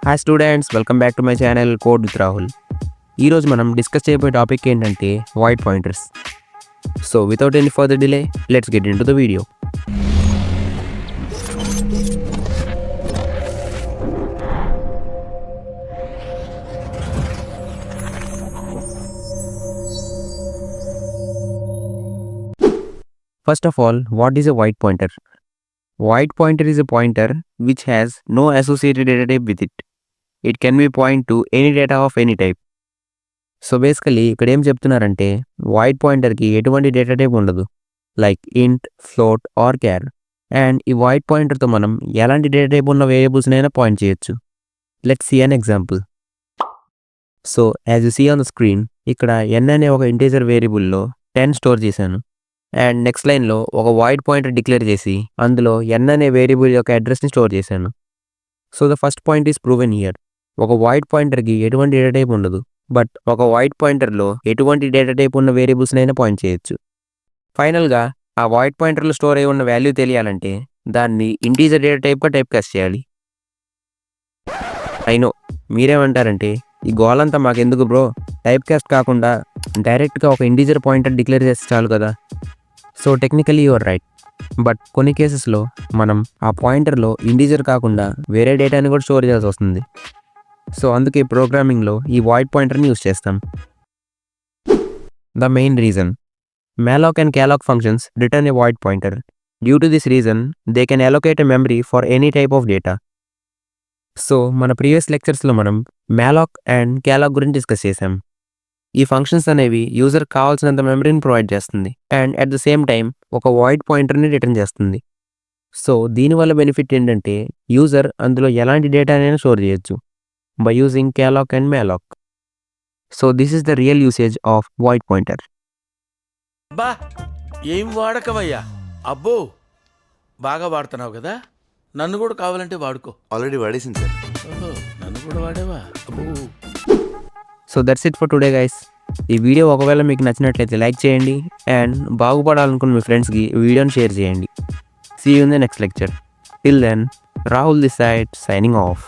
Hi students, welcome back to my channel code with Rahul. ఈరోజు మనం discuss చేయబోయే topic ఏంటంటే white pointers. So without any further delay, let's get in to the video. First of all, what is a white pointer? White pointer is a pointer which has no associated data type with it. It can be point to any data of any type. So basically ఇక్కడ ఏం చెప్తున్నారంటే void పాయింటర్కి ఎటువంటి data type ఉండదు, like int, float or char. And ఈ void పాయింటర్తో మనం ఎలాంటి డేటా టైప్ ఉన్న వేరియబుల్స్నైనా పాయింట్ చేయొచ్చు. Let's see an example. So as you see on the screen, ఇక్కడ n అనే ఒక ఇంటీజర్ వేరియబుల్లో 10 స్టోర్ చేశాను. అండ్ నెక్స్ట్ లైన్లో ఒక వైట్ పాయింటర్ డిక్లేర్ చేసి అందులో n అనే వేరియబుల్ యొక్క అడ్రస్ని స్టోర్ చేశాను. So the first point is proven here. ఒక వైట్ పాయింటర్కి ఎటువంటి డేటా టైప్ ఉండదు, బట్ ఒక వైట్ పాయింటర్లో ఎటువంటి డేటా టైప్ ఉన్న వేరియబుల్స్నైనా పాయింట్ చేయొచ్చు. ఫైనల్గా ఆ వైట్ పాయింటర్లో స్టోర్ అయి ఉన్న వాల్యూ తెలియాలంటే దాన్ని ఇంటీజర్ డేటా టైప్గా టైప్ కాస్ట్ చేయాలి. అయినో మీరేమంటారంటే ఈ గోలంతా మాకెందుకు బ్రో, టైప్ కాస్ట్ కాకుండా డైరెక్ట్గా ఒక ఇంటీజర్ పాయింటర్ డిక్లేర్ చేస్తే చాలు కదా. So technically your right, but కొన్ని కేసెస్లో మనం ఆ పాయింటర్లో ఇంటీజర్ కాకుండా వేరే డేటాని కూడా స్టోర్ చేయాల్సి వస్తుంది. సో అందుకే ప్రోగ్రామింగ్లో ఈ వైట్ పాయింటర్ని యూస్ చేస్తాం. The main reason, malloc and calloc functions return a void pointer. Due to this reason, they can allocate a memory for any type of data. So మన ప్రీవియస్ లెక్చర్స్లో మనం malloc and calloc గురించి discuss చేసాం. ఈ functions అనేవి user కావాల్సినంత మెమరీని provide చేస్తుంది and at the same time ఒక వైడ్ పాయింటర్ని రిటర్న్ చేస్తుంది. సో దీనివల్ల బెనిఫిట్ ఏంటంటే యూజర్ అందులో ఎలాంటి డేటానైనా స్టోర్ చేయొచ్చు by using calloc and malloc. So this is the real usage of wide pointer. బా ఏం వాడకవయ్యా, అబ్బో బాగా వాడుతున్నావు కదా, నన్ను కూడా కావాలంటే వాడుకో. ఆల్రెడీ వాడేసింది సార్. ఓహో, నన్ను కూడా వాడేవా? అబ్బో. So that's it for today guys. ఈ వీడియో ఒకవేళ మీకు నచ్చినట్లయితే లైక్ చేయండి అండ్ బాగుపడాలనుకున్న మీ ఫ్రెండ్స్కి ఈ వీడియోని షేర్ చేయండి. See you in the next lecture. Till then, Rahul this side, signing of.